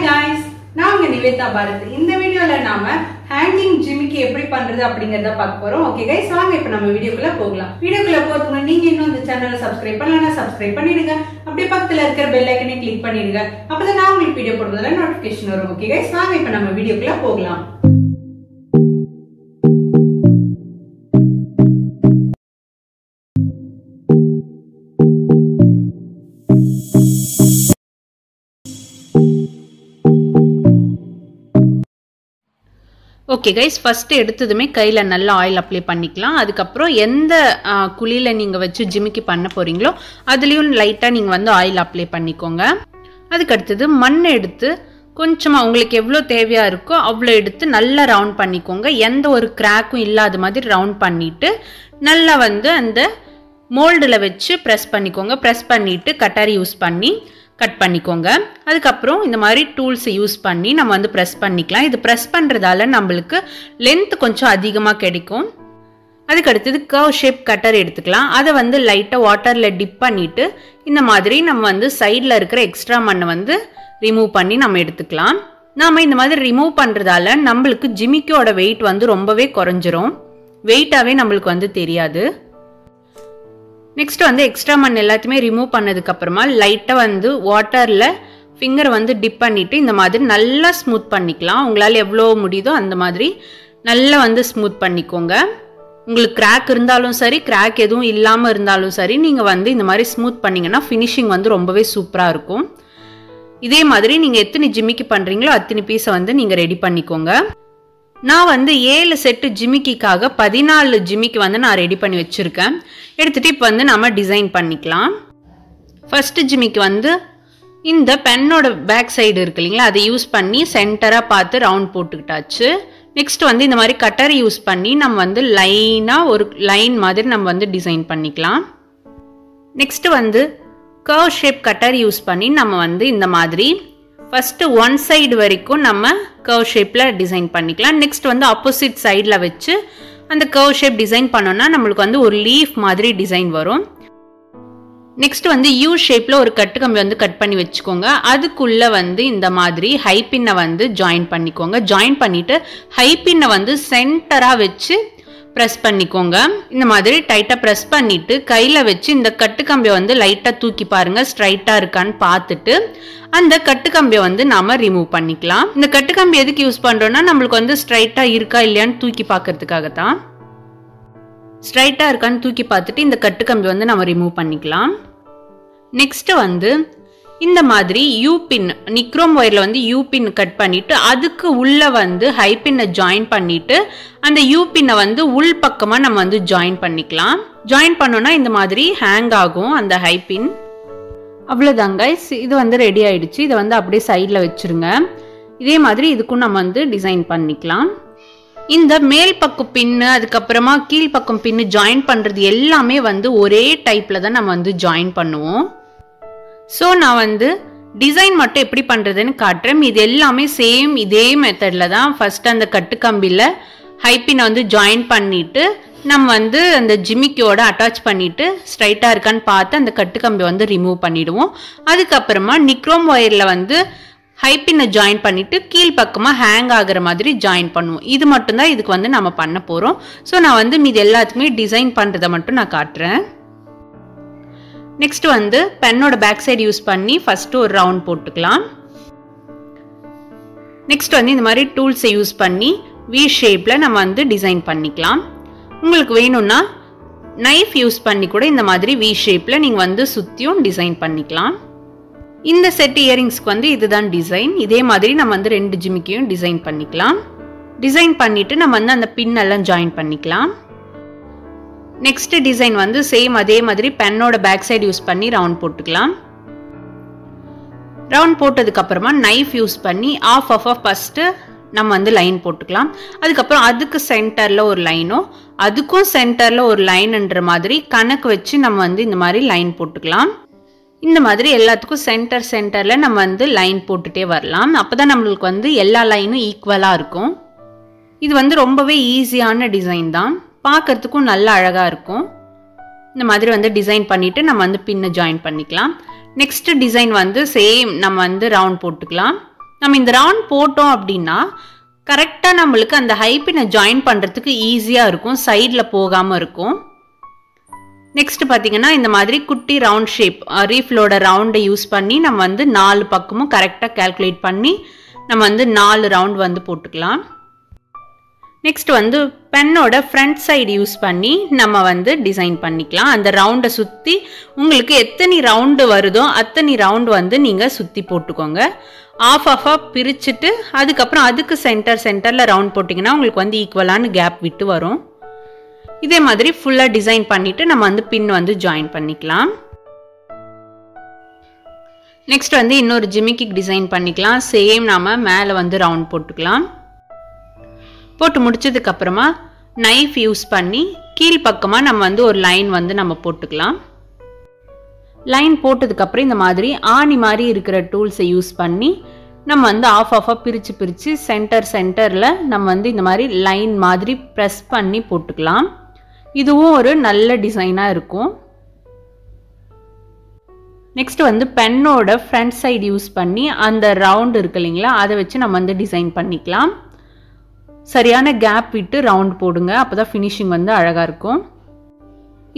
guys, நான் உங்க நிவேதா பாரத். இந்த வீடியோல நாம ஹேங்கிங் ஜிமிக்கி எப்படி பண்றது அப்படிங்கறத பார்க்க போறோம். ஓகே गाइस, வாங்க இப்போ நம்ம வீடியோக்குள்ள போகலாம். வீடியோக்குள்ள போறதுக்கு முன்னாடி நீங்க இன்னும் இந்த சேனலை சப்ஸ்கிரைப் பண்ணலனா சப்ஸ்கிரைப் பண்ணிடுங்க. அப்படியே பக்கத்துல இருக்கிற பெல் ஐகானை கிளிக் பண்ணிடுங்க. அப்பதான் நான் உங்களுக்கு வீடியோ போடுறதுல நோட்டிஃபிகேஷன் வரும். ஓகே गाइस, வாங்க இப்போ நம்ம வீடியோக்குள்ள போகலாம். ஓகே गाइस, ஃபர்ஸ்ட் எடுத்ததுமே கையில நல்ல ஆயில் அப்ளை பண்ணிக்கலாம். அதுக்கு அப்புறம் எந்த குழியில நீங்க வச்சு ஜிமிக்கி பண்ண போறீங்களோ அதுலயும் லைட்டா நீங்க வந்து ஆயில் அப்ளை பண்ணிக்கோங்க. அதுக்கு அடுத்து மண் எடுத்து கொஞ்சமா உங்களுக்கு எவ்வளவு தேவையா இருக்கோ அவ்வளவு எடுத்து நல்லா ரவுண்ட் பண்ணிக்கோங்க. எந்த ஒரு கிராக்கும் இல்லாத மாதிரி ரவுண்ட் பண்ணிட்டு நல்லா வந்து அந்த மோல்டுல வச்சு பிரஸ் பண்ணிக்கோங்க. பிரஸ் பண்ணிட்டு கட்டர் யூஸ் பண்ணி கட் பண்ணிக்கோங்க. அதுக்கப்புறம் இந்த மாதிரி டூல்ஸ் யூஸ் பண்ணி நம்ம வந்து ப்ரெஸ் பண்ணிக்கலாம். இது ப்ரெஸ் பண்ணுறதால நம்மளுக்கு லென்த் கொஞ்சம் அதிகமாக கிடைக்கும். அதுக்கு அடுத்தது கர்வ் ஷேப் கட்டர் எடுத்துக்கலாம். அதை வந்து லைட்டாக வாட்டரில் டிப் பண்ணிவிட்டு இந்த மாதிரி நம்ம வந்து சைடில் இருக்கிற எக்ஸ்ட்ரா மண்ணை வந்து ரிமூவ் பண்ணி நம்ம எடுத்துக்கலாம். நாம் இந்த மாதிரி ரிமூவ் பண்ணுறதால நம்மளுக்கு ஜிமிக்கியோட வெயிட் வந்து ரொம்பவே குறைஞ்சிரும். வெயிட்டாகவே நம்மளுக்கு வந்து தெரியாது. நெக்ஸ்ட் வந்து எக்ஸ்ட்ரா மண் எல்லாத்தையுமே ரிமூவ் பண்ணதுக்கு அப்புறமா லைட்டாக வந்து வாட்டரில் ஃபிங்கரை வந்து டிப் பண்ணிவிட்டு இந்த மாதிரி நல்லா ஸ்மூத் பண்ணிக்கலாம். உங்களால் எவ்வளோ முடியுதோ அந்த மாதிரி நல்லா வந்து ஸ்மூத் பண்ணிக்கோங்க. உங்களுக்கு கிராக் இருந்தாலும் சரி, கிராக் எதுவும் இல்லாமல் இருந்தாலும் சரி, நீங்கள் வந்து இந்த மாதிரி ஸ்மூத் பண்ணிங்கன்னா ஃபினிஷிங் வந்து ரொம்பவே சூப்பராக இருக்கும். இதே மாதிரி நீங்கள் எத்தனை ஜிமிக்கி பண்ணுறீங்களோ அத்தனை பீஸை வந்து நீங்கள் ரெடி பண்ணிக்கோங்க. நான் வந்து 7 செட்டு ஜிமிக்கிக்காக 14 ஜிமிக்கி வந்து நான் ரெடி பண்ணி வச்சுருக்கேன். எடுத்துகிட்டு இப்போ வந்து நம்ம டிசைன் பண்ணிக்கலாம். ஃபஸ்ட்டு ஜிமிக்கி வந்து இந்த பென்னோட பேக் சைடு இருக்கு இல்லைங்களா, அதை யூஸ் பண்ணி சென்டராக பார்த்து ரவுண்ட் போட்டுக்கிட்டாச்சு. நெக்ஸ்ட் வந்து இந்த மாதிரி கட்டர் யூஸ் பண்ணி நம்ம வந்து லைனாக ஒரு லைன் மாதிரி நம்ம வந்து டிசைன் பண்ணிக்கலாம். நெக்ஸ்ட் வந்து கர்வ் ஷேப் கட்டர் யூஸ் பண்ணி நம்ம வந்து இந்த மாதிரி ஃபஸ்ட்டு ஒன் சைடு வரைக்கும் நம்ம கர்வ் ஷேப்பில் டிசைன் பண்ணிக்கலாம். நெக்ஸ்ட் வந்து ஆப்போசிட் சைடில் வச்சு அந்த கர்வ் ஷேப் டிசைன் பண்ணோன்னா நம்மளுக்கு வந்து ஒரு லீஃப் மாதிரி டிசைன் வரும். நெக்ஸ்ட் வந்து யூ ஷேப்பில் ஒரு கட்டு கம்பி வந்து கட் பண்ணி வச்சுக்கோங்க. அதுக்குள்ளே வந்து இந்த மாதிரி ஹைப்பின்னை வந்து ஜாயின் பண்ணிக்கோங்க. ஜாயின் பண்ணிவிட்டு ஹைப்பின்னை வந்து சென்டராக வச்சு ப்ரெஸ் பண்ணிக்கோங்க. இந்த மாதிரி டைட்டாக ப்ரெஸ் பண்ணிவிட்டு கையில் வச்சு இந்த கட்டுக்கம்பியை வந்து லைட்டாக தூக்கி பாருங்கள், ஸ்ட்ரைட்டாக இருக்கான்னு பார்த்துட்டு அந்த கட்டுக்கம்பியை வந்து நாம் ரிமூவ் பண்ணிக்கலாம். இந்த கட்டுக்கம்பி எதுக்கு யூஸ் பண்ணுறோன்னா நம்மளுக்கு வந்து ஸ்ட்ரைட்டாக இருக்கா இல்லையான்னு தூக்கி பார்க்கறதுக்காக தான். ஸ்ட்ரைட்டாக இருக்கான்னு தூக்கி பார்த்துட்டு இந்த கட்டுக்கம்பி வந்து நம்ம ரிமூவ் பண்ணிக்கலாம். நெக்ஸ்ட்டு வந்து இந்த மாதிரி யூ பின் நிக்ரோம் ஒயரில் வந்து யூ பின் கட் பண்ணிவிட்டு அதுக்கு உள்ளே வந்து ஹை பின்னை ஜாயின் பண்ணிவிட்டு அந்த யூ பின்னை வந்து உள் பக்கமாக நம்ம வந்து ஜாயின் பண்ணிக்கலாம். ஜாயின் பண்ணோன்னா இந்த மாதிரி ஹேங் ஆகும் அந்த ஹை பின். அவ்வளோதாங்க, இது வந்து ரெடி ஆயிடுச்சு. இதை வந்து அப்படியே சைடில் வச்சுருங்க. இதே மாதிரி இதுக்கும் நம்ம வந்து டிசைன் பண்ணிக்கலாம். இந்த மேல் பக்கம் பின்னு அதுக்கப்புறமா கீழ்ப்பக்கம் பின்னு ஜாயின் பண்ணுறது எல்லாமே வந்து ஒரே டைப்பில் தான் நம்ம வந்து ஜாயின் பண்ணுவோம். ஸோ நான் வந்து டிசைன் மட்டும் எப்படி பண்ணுறதுன்னு காட்டுறேன். இது எல்லாமே சேம் இதே மெத்தடில் தான். ஃபஸ்ட்டு அந்த கட்டுக்கம்பியில் ஹைப்பினை வந்து ஜாயின் பண்ணிவிட்டு நம்ம வந்து அந்த ஜிமிக்கியோட அட்டாச் பண்ணிவிட்டு ஸ்ட்ரைட்டாக இருக்கான்னு பார்த்து அந்த கட்டுக்கம்பி வந்து ரிமூவ் பண்ணிவிடுவோம். அதுக்கப்புறமா நிக்ரோம் ஒயரில் வந்து ஹைப்பினை ஜாயின் பண்ணிவிட்டு கீழ்ப்பக்கமாக ஹேங் ஆகிற மாதிரி ஜாயின் பண்ணுவோம். இது மட்டும்தான் இதுக்கு வந்து நம்ம பண்ண போகிறோம். ஸோ நான் வந்து மீது எல்லாத்துக்குமே டிசைன் பண்ணுறதை மட்டும் நான் காட்டுறேன். நெக்ஸ்ட் வந்து பென்னோட பேக் சைடு யூஸ் பண்ணி ஃபஸ்ட்டு ஒரு ரவுண்ட் போட்டுக்கலாம். நெக்ஸ்ட் வந்து இந்த மாதிரி டூல்ஸை யூஸ் பண்ணி வி ஷேப்பில் நம்ம வந்து டிசைன் பண்ணிக்கலாம். உங்களுக்கு வேணும்னா நைஃப் யூஸ் பண்ணி கூட இந்த மாதிரி வி ஷேப்பில் நீங்கள் வந்து சுற்றியும் டிசைன் பண்ணிக்கலாம். இந்த செட் இயரிங்ஸ்க்கு வந்து இதுதான் டிசைன். இதே மாதிரி நம்ம வந்து 2 ஜிமிக்கியும் டிசைன் பண்ணிக்கலாம். டிசைன் பண்ணிவிட்டு நம்ம வந்து அந்த பின் எல்லாம் ஜாயின் பண்ணிக்கலாம். நெக்ஸ்ட் டிசைன் வந்து சேம் அதே மாதிரி பென்னோட பேக் சைடு யூஸ் பண்ணி ரவுண்ட் போட்டுக்கலாம். ரவுண்ட் போட்டதுக்கு அப்புறமா நைஃப் யூஸ் பண்ணி ஆஃப் ஃபர்ஸ்ட்டு நம்ம வந்து லைன் போட்டுக்கலாம். அதுக்கப்புறம் அதுக்கு சென்டரில் ஒரு லைனோ அதுக்கும் சென்டரில் ஒரு லைன்ன்ற மாதிரி கணக்கு வச்சு நம்ம வந்து இந்த மாதிரி லைன் போட்டுக்கலாம். இந்த மாதிரி எல்லாத்துக்கும் சென்டரில் நம்ம வந்து லைன் போட்டுட்டே வரலாம். அப்போ தான் நம்மளுக்கு வந்து எல்லா லைனும் ஈக்குவலாக இருக்கும். இது வந்து ரொம்பவே ஈஸியான டிசைன் தான், பார்க்கறதுக்கும் நல்ல அழகாக இருக்கும். இந்த மாதிரி வந்து டிசைன் பண்ணிவிட்டு நம்ம வந்து பின்னை ஜாயின் பண்ணிக்கலாம். நெக்ஸ்ட் டிசைன் வந்து சேம் நம்ம வந்து ரவுண்ட் போட்டுக்கலாம். நம்ம இந்த ரவுண்ட் போட்டோம் அப்படின்னா கரெக்டாக நம்மளுக்கு அந்த ஹைப்பினை ஜாயின் பண்ணுறதுக்கு ஈஸியாக இருக்கும், சைடில் போகாமல் இருக்கும். நெக்ஸ்ட் பார்த்தீங்கன்னா இந்த மாதிரி குட்டி ரவுண்ட் ஷேப் ரீஃபிலோட ரவுண்டை யூஸ் பண்ணி நம்ம வந்து 4 பக்கமும் கரெக்டாக கால்குலேட் பண்ணி நம்ம வந்து 4 ரவுண்ட் வந்து போட்டுக்கலாம். நெக்ஸ்ட் வந்து பென்னோட ஃப்ரண்ட் சைடு யூஸ் பண்ணி நம்ம வந்து டிசைன் பண்ணிக்கலாம். அந்த ரவுண்டை சுற்றி உங்களுக்கு எத்தனை ரவுண்டு வருதோ அத்தனை ரவுண்டு வந்து நீங்கள் சுற்றி போட்டுக்கோங்க. ஆஃபாக பிரிச்சுட்டு அதுக்கப்புறம் அதுக்கு சென்டரில் ரவுண்ட் போட்டிங்கன்னா உங்களுக்கு வந்து ஈக்குவலான கேப் விட்டு வரும். இதே மாதிரி ஃபுல்லாக டிசைன் பண்ணிவிட்டு நம்ம வந்து பின் வந்து ஜாயின் பண்ணிக்கலாம். நெக்ஸ்ட் வந்து இன்னொரு ஜிமிக்கி டிசைன் பண்ணிக்கலாம். சேம் நாம மேலே வந்து ரவுண்ட் போட்டுக்கலாம். போட்டு முடிச்சதுக்கப்புறமா நைஃப் யூஸ் பண்ணி கீழ்ப்பக்கமாக நம்ம வந்து ஒரு லைன் வந்து நம்ம போட்டுக்கலாம். லைன் போட்டதுக்கப்புறம் இந்த மாதிரி ஆணி மாதிரி இருக்கிற டூல்ஸை யூஸ் பண்ணி நம்ம வந்து ஆஃபாக பிரித்து சென்டரில் நம்ம வந்து இந்த மாதிரி லைன் மாதிரி ப்ரெஸ் பண்ணி போட்டுக்கலாம். இதுவும் ஒரு நல்ல டிசைனாக இருக்கும். நெக்ஸ்ட் வந்து பென்னோட ஃப்ரண்ட் சைடு யூஸ் பண்ணி அந்த ரவுண்ட் இருக்கு இல்லைங்களா, அதை வச்சு நம்ம வந்து டிசைன் பண்ணிக்கலாம். சரியான கேப் விட்டு ரவுண்ட் போடுங்க, அப்போ தான் ஃபினிஷிங் வந்து அழகாக இருக்கும்.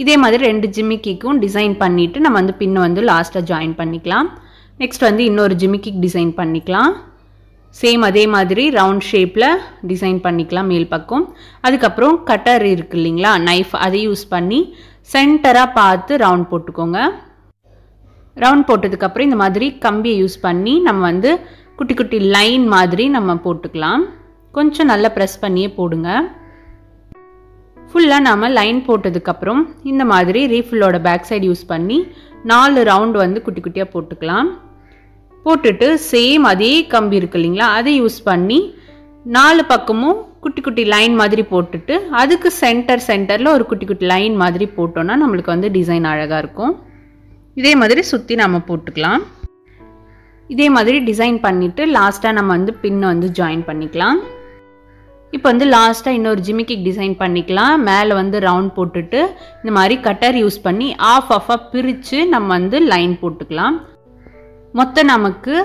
இதே மாதிரி 2 ஜிமிக்கிக்கும் டிசைன் பண்ணிவிட்டு நம்ம வந்து பின்னை வந்து லாஸ்ட்டாக ஜாயின் பண்ணிக்கலாம். நெக்ஸ்ட் வந்து இன்னொரு ஜிமிக்கி டிசைன் பண்ணிக்கலாம். சேம் அதே மாதிரி ரவுண்ட் ஷேப்பில் டிசைன் பண்ணிக்கலாம் மேல் பக்கம். அதுக்கப்புறம் கட்டர் இருக்கு இல்லைங்களா, நைஃப், அதை யூஸ் பண்ணி சென்டராக பார்த்து ரவுண்ட் போட்டுக்கோங்க. ரவுண்ட் போட்டதுக்கப்புறம் இந்த மாதிரி கம்பியை யூஸ் பண்ணி நம்ம வந்து குட்டி குட்டி லைன் மாதிரி நம்ம போட்டுக்கலாம். கொஞ்சம் நல்லா ப்ரெஸ் பண்ணியே போடுங்க. ஃபுல்லாக நாம் லைன் போட்டதுக்கப்புறம் இந்த மாதிரி ரீஃபில்லோட பேக் சைடு யூஸ் பண்ணி 4 ரவுண்ட் வந்து குட்டி குட்டியாக போட்டுக்கலாம். போட்டுட்டு சேம் அதே கம்பி இருக்கு இல்லைங்களா, அதை யூஸ் பண்ணி 4 பக்கமும் குட்டி குட்டி லைன் மாதிரி போட்டுட்டு அதுக்கு சென்டரில் ஒரு குட்டி குட்டி லைன் மாதிரி போட்டோன்னா நம்மளுக்கு வந்து டிசைன் அழகாக இருக்கும். இதே மாதிரி சுற்றி நம்ம போட்டுக்கலாம். இதே மாதிரி டிசைன் பண்ணிவிட்டு லாஸ்ட்டாக நம்ம வந்து பின்னை வந்து ஜாயின் பண்ணிக்கலாம். இப்போ வந்து லாஸ்ட்டாக இன்னொரு ஜிமிக்கி டிசைன் பண்ணிக்கலாம். மேலே வந்து ரவுண்ட் போட்டுட்டு இந்த மாதிரி கட்டர் யூஸ் பண்ணி ஆஃபாக பிரித்து நம்ம வந்து லைன் போட்டுக்கலாம். மொத்தம் நமக்கு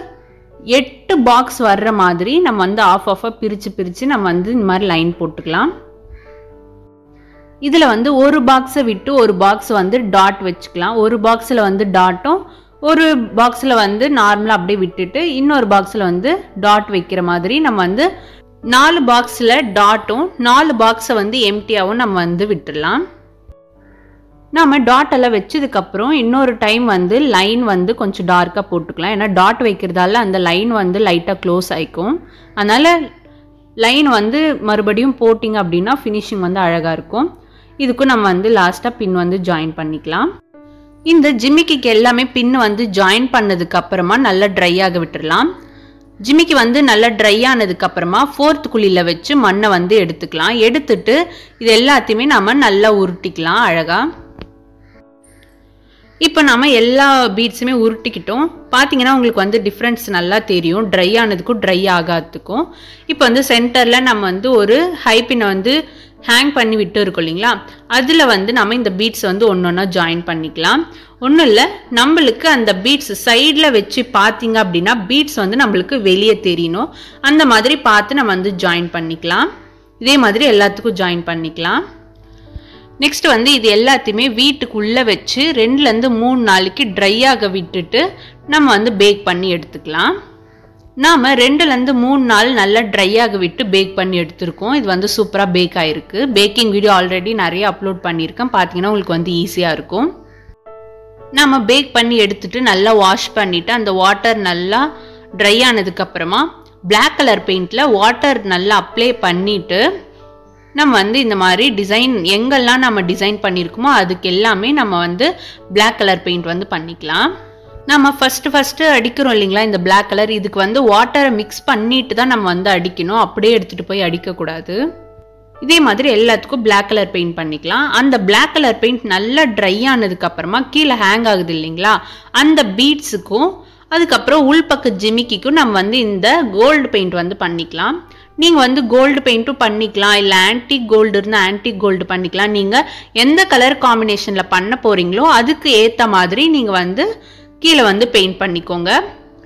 8 பாக்ஸ் வர்ற மாதிரி நம்ம வந்து ஆஃபாக பிரித்து நம்ம வந்து இந்த மாதிரி லைன் போட்டுக்கலாம். இதில் வந்து ஒரு பாக்ஸை விட்டு ஒரு பாக்ஸ் வந்து டாட் வச்சுக்கலாம். ஒரு பாக்ஸில் வந்து டாட்டும் ஒரு பாக்ஸில் வந்து நார்மலாக அப்படியே விட்டுட்டு இன்னொரு பாக்ஸில் வந்து டாட் வைக்கிற மாதிரி நம்ம வந்து 4 பாக்ஸில் டாட்டும் 4 பாக்ஸை வந்து எம்டியாகவும் நம்ம வந்து விட்டுடலாம். நம்ம டாட் எல்லாம் வச்சதுக்கப்புறம் இன்னொரு டைம் வந்து லைன் வந்து கொஞ்சம் டார்க்காக போட்டுக்கலாம். ஏன்னா டாட் வைக்கிறதால அந்த லைன் வந்து லைட்டாக க்ளோஸ் ஆகிக்கும். அதனால் லைன் வந்து மறுபடியும் போட்டிங்க அப்படின்னா ஃபினிஷிங் வந்து அழகாக இருக்கும். இதுக்கும் நம்ம வந்து லாஸ்ட்டாக பின் வந்து ஜாயின் பண்ணிக்கலாம். இந்த ஜிமிக்கிக்கு எல்லாமே பின் வந்து ஜாயின் பண்ணதுக்கப்புறமா நல்லா ட்ரை ஆக விட்டுடலாம். ஜிமிக்கி வந்து நல்லா ட்ரை ஆனதுக்கப்புறமா 4th குழியில் வச்சு மண்ணை வந்து எடுத்துக்கலாம். எடுத்துட்டு இது எல்லாத்தையுமே நம்ம நல்லா உருட்டிக்கலாம் அழகாக. இப்போ நம்ம எல்லா பீட்ஸுமே உருட்டிக்கிட்டோம். பார்த்தீங்கன்னா உங்களுக்கு வந்து டிஃப்ரென்ஸ் நல்லா தெரியும், ட்ரை ஆனதுக்கும் ட்ரை ஆகாததுக்கும். இப்போ வந்து சென்டரில் நம்ம வந்து ஒரு ஹைப்பினை வந்து ஹேங் பண்ணி விட்டு இருக்கோம் இல்லைங்களா, அதில் வந்து நம்ம இந்த பீட்ஸ் வந்து ஒன்றா ஜாயின் பண்ணிக்கலாம். ஒன்றும் இல்லை, நம்மளுக்கு அந்த பீட்ஸ் சைடில் வச்சு பார்த்தீங்க அப்படின்னா பீட்ஸ் வந்து நம்மளுக்கு வெளியே தெரியணும். அந்த மாதிரி பார்த்து நம்ம வந்து ஜாயின் பண்ணிக்கலாம். இதே மாதிரி எல்லாத்துக்கும் ஜாயின் பண்ணிக்கலாம். நெக்ஸ்ட் வந்து இது எல்லாத்தையுமே வீட்டுக்குள்ளே வச்சு 2லேருந்து 3 நாளைக்கு ட்ரை ஆக விட்டுட்டு நம்ம வந்து பேக் பண்ணி எடுத்துக்கலாம். நாம் 2லேருந்து 3 நாள் நல்லா ட்ரை ஆக விட்டு பேக் பண்ணி எடுத்துருக்கோம். இது வந்து சூப்பராக பேக் ஆகிருக்கு. பேக்கிங் வீடியோ ஆல்ரெடி நிறைய அப்லோட் பண்ணியிருக்கேன், பார்த்தீங்கன்னா உங்களுக்கு வந்து ஈஸியாக இருக்கும். நம்ம பேக் பண்ணி எடுத்துட்டு நல்லா வாஷ் பண்ணிவிட்டு அந்த வாட்டர் நல்லா ட்ரை ஆனதுக்கப்புறமா பிளாக் கலர் பெயிண்டில் வாட்டர் நல்லா அப்ளை பண்ணிவிட்டு நம்ம வந்து இந்த மாதிரி டிசைன் எங்கெல்லாம் நம்ம டிசைன் பண்ணியிருக்கோமோ அதுக்கு எல்லாமே நம்ம வந்து பிளாக் கலர் பெயிண்ட் வந்து பண்ணிக்கலாம். நம்ம ஃபஸ்ட்டு அடிக்கிறோம் இல்லைங்களா இந்த பிளாக் கலர், இதுக்கு வந்து வாட்டரை மிக்ஸ் பண்ணிட்டு தான் நம்ம வந்து அடிக்கணும், அப்படியே எடுத்துகிட்டு போய் அடிக்கக்கூடாது. இதே மாதிரி எல்லாத்துக்கும் பிளாக் கலர் பெயிண்ட் பண்ணிக்கலாம். அந்த பிளாக் கலர் பெயிண்ட் நல்லா ட்ரை ஆனதுக்கப்புறமா கீழே ஹேங் ஆகுது இல்லைங்களா, அந்த பீட்ஸுக்கும் அதுக்கப்புறம் உள்பக்க ஜிமிக்கிக்கும் நம்ம வந்து இந்த கோல்டு பெயிண்ட் வந்து பண்ணிக்கலாம். நீங்கள் வந்து கோல்டு பெயிண்ட்டும் பண்ணிக்கலாம், இல்லை ஆன்டிக் கோல்டு இருந்தால் ஆன்டிக் கோல்டு பண்ணிக்கலாம். நீங்கள் எந்த கலர் காம்பினேஷனில் பண்ண போகிறீங்களோ அதுக்கு ஏற்ற மாதிரி நீங்கள் வந்து கீழே வந்து பெயிண்ட் பண்ணிக்கோங்க.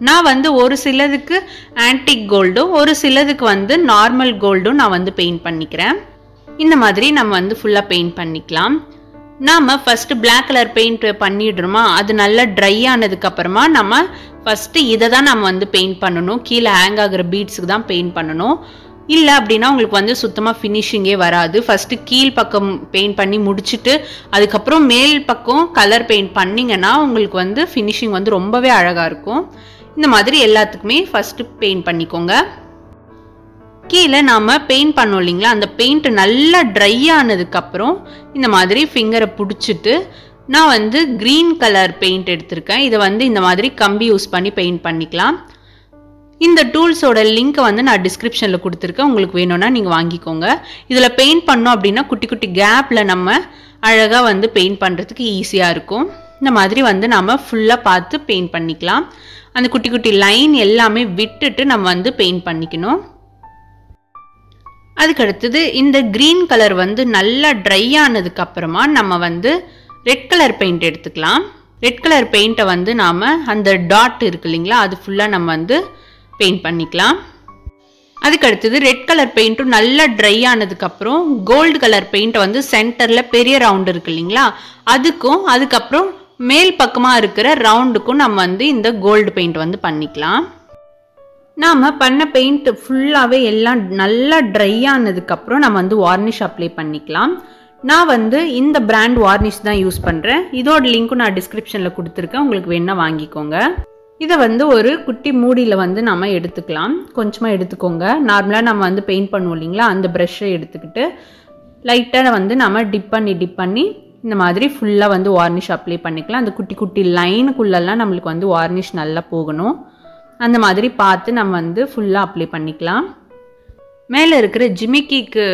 நான் வந்து ஒரு சிலதுக்கு ஆன்டிக் கோல்டும் ஒரு சிலதுக்கு வந்து நார்மல் கோல்டும் நான் வந்து பெயிண்ட் பண்ணிக்கிறேன். இந்த மாதிரி நம்ம வந்து ஃபுல்லாக பெயிண்ட் பண்ணிக்கலாம். நாம் ஃபஸ்ட்டு பிளாக் கலர் பெயிண்ட் பண்ணிடுறோமா, அது நல்லா ட்ரை ஆனதுக்கப்புறமா நம்ம ஃபஸ்ட்டு இதை தான் நம்ம வந்து பெயிண்ட் பண்ணணும். கீழே ஹேங் ஆகிற பீட்ஸுக்கு தான் பெயிண்ட் பண்ணணும். இல்லை அப்படின்னா உங்களுக்கு வந்து சுத்தமாக ஃபினிஷிங்கே வராது. ஃபஸ்ட்டு கீழ் பக்கம் பெயிண்ட் பண்ணி முடிச்சுட்டு அதுக்கப்புறம் மேல் பக்கம் கலர் பெயிண்ட் பண்ணிங்கன்னா உங்களுக்கு வந்து ஃபினிஷிங் வந்து ரொம்பவே அழகாக இருக்கும். இந்த மாதிரி எல்லாத்துக்குமே ஃபஸ்ட்டு பெயிண்ட் பண்ணிக்கோங்க. கீழே நாம் பெயிண்ட் பண்ணோம் இல்லைங்களா, அந்த பெயிண்ட் நல்லா ட்ரை ஆனதுக்கப்புறம் இந்த மாதிரி ஃபிங்கரை பிடிச்சிட்டு நான் வந்து க்ரீன் கலர் பெயிண்ட் எடுத்திருக்கேன். இதை வந்து இந்த மாதிரி கம்பி யூஸ் பண்ணி பெயிண்ட் பண்ணிக்கலாம். இந்த டூல்ஸோட லிங்க்கை வந்து நான் டிஸ்கிரிப்ஷனில் கொடுத்துருக்கேன். உங்களுக்கு வேணும்னா நீங்கள் வாங்கிக்கோங்க. இதில் பெயிண்ட் பண்ணோம் அப்படின்னா குட்டி குட்டி கேப்பில் நம்ம அழகாக வந்து பெயிண்ட் பண்ணுறதுக்கு ஈஸியாக இருக்கும். இந்த மாதிரி வந்து நம்ம ஃபுல்லாக பார்த்து பெயிண்ட் பண்ணிக்கலாம். அந்த குட்டி குட்டி லைன் எல்லாமே விட்டுட்டு நம்ம வந்து பெயிண்ட் பண்ணிக்கணும். அதுக்கடுத்தது இந்த க்ரீன் கலர் வந்து நல்லா ட்ரை ஆனதுக்கப்புறமா நம்ம வந்து ரெட் கலர் பெயிண்ட் எடுத்துக்கலாம். ரெட் கலர் பெயிண்ட்டை வந்து நாம் அந்த டாட் இருக்கு இல்லைங்களா, அது ஃபுல்லாக நம்ம வந்து பெயிண்ட் பண்ணிக்கலாம். அதுக்கடுத்தது ரெட் கலர் பெயிண்ட்டும் நல்லா ட்ரை ஆனதுக்கப்புறம் கோல்டு கலர் பெயிண்ட்டை வந்து சென்டரில் பெரிய ரவுண்டு இருக்கு இல்லைங்களா, அதுக்கும் அதுக்கப்புறம் மேல் பக்கமாக இருக்கிற ரவுண்டுக்கும் நம்ம வந்து இந்த கோல்டு பெயிண்ட் வந்து பண்ணிக்கலாம். நாம் பண்ண பெயிண்ட் ஃபுல்லாகவே எல்லாம் நல்லா ட்ரை ஆனதுக்கப்புறம் நம்ம வந்து வார்னிஷ் அப்ளை பண்ணிக்கலாம். நான் வந்து இந்த பிராண்ட் வார்னிஷ் தான் யூஸ் பண்ணுறேன். இதோட லிங்க்கும் நான் டிஸ்கிரிப்ஷனில் கொடுத்துருக்கேன். உங்களுக்கு வேணால் வாங்கிக்கோங்க. இதை வந்து ஒரு குட்டி மூடியில் வந்து நம்ம எடுத்துக்கலாம். கொஞ்சமாக எடுத்துக்கோங்க. நார்மலாக நம்ம வந்து பெயிண்ட் பண்ணுவோம் இல்லைங்களா, அந்த ப்ரஷ்ஷை எடுத்துக்கிட்டு லைட்டாக வந்து நம்ம டிப் பண்ணி இந்த மாதிரி ஃபுல்லாக வந்து வார்னிஷ் அப்ளை பண்ணிக்கலாம். அந்த குட்டி குட்டி லைனுக்குள்ளெல்லாம் நம்மளுக்கு வந்து வார்னிஷ் நல்லா போகணும். அந்த மாதிரி பார்த்து நம்ம வந்து ஃபுல்லாக அப்ளை பண்ணிக்கலாம். மேலே இருக்கிற ஜிமிக்கிக்கு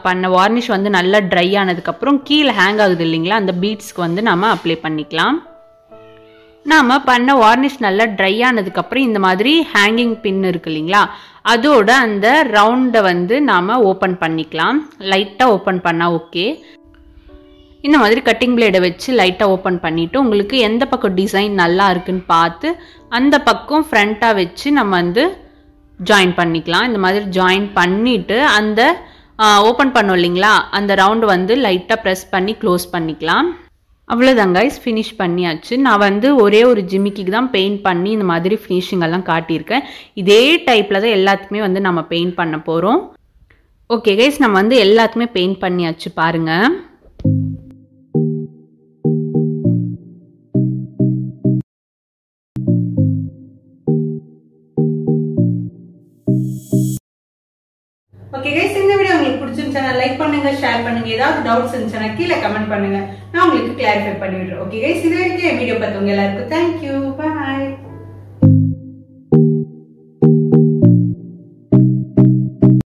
பண்ண வார்னிஷ் வந்து நல்லா ட்ரை ஆனதுக்கப்புறம் கீழே ஹேங் ஆகுது இல்லைங்களா, அந்த பீட்ஸ்க்கு வந்து நம்ம அப்ளை பண்ணிக்கலாம். நாம் பண்ண வார்னிஷ் நல்லா ட்ரை ஆனதுக்கப்புறம் இந்த மாதிரி ஹேங்கிங் பின் இருக்கு இல்லைங்களா, அதோட அந்த ரவுண்டை வந்து நாம் ஓப்பன் பண்ணிக்கலாம். லைட்டாக ஓப்பன் பண்ணால் ஓகே. இந்த மாதிரி கட்டிங் பிளேடை வச்சு லைட்டாக ஓப்பன் பண்ணிவிட்டு உங்களுக்கு எந்த பக்கம் டிசைன் நல்லா இருக்குன்னு பார்த்து அந்த பக்கம் ஃப்ரண்ட்டாக வச்சு நம்ம வந்து ஜாயின் பண்ணிக்கலாம். இந்த மாதிரி ஜாயின் பண்ணிவிட்டு அந்த ஓப்பன் பண்ணோம் இல்லைங்களா, அந்த ரவுண்டு வந்து லைட்டாக ப்ரெஸ் பண்ணி க்ளோஸ் பண்ணிக்கலாம். அவ்வளோதாங்க, ஃபினிஷ் பண்ணியாச்சு. நான் வந்து ஒரே ஒரு ஜிமிக்கிக்கு தான் பெயிண்ட் பண்ணி இந்த மாதிரி ஃபினிஷிங் எல்லாம் காட்டியிருக்கேன். இதே டைப்பில் தான் எல்லாத்துக்குமே வந்து நம்ம பெயிண்ட் பண்ண போகிறோம். ஓகே கைஸ், நம்ம வந்து எல்லாத்துக்குமே பெயிண்ட் பண்ணியாச்சு பாருங்கள். ஓகே கைஸ், இந்த வீடியோ உங்களுக்கு பிடிச்சிருந்துச்சுன்னா லைக் பண்ணுங்க, ஷேர் பண்ணுங்க. ஏதாவது டவுட்ஸ் இருந்துச்சுன்னா கீழே கமெண்ட் பண்ணுங்க. நான் உங்களுக்கு கிளாரிஃபை பண்ணி விடுறேன். ஓகே கைஸ், இது வரைக்கும் வீடியோ பார்த்தவங்க எல்லாருக்கும் தேங்க்யூ, பாய்.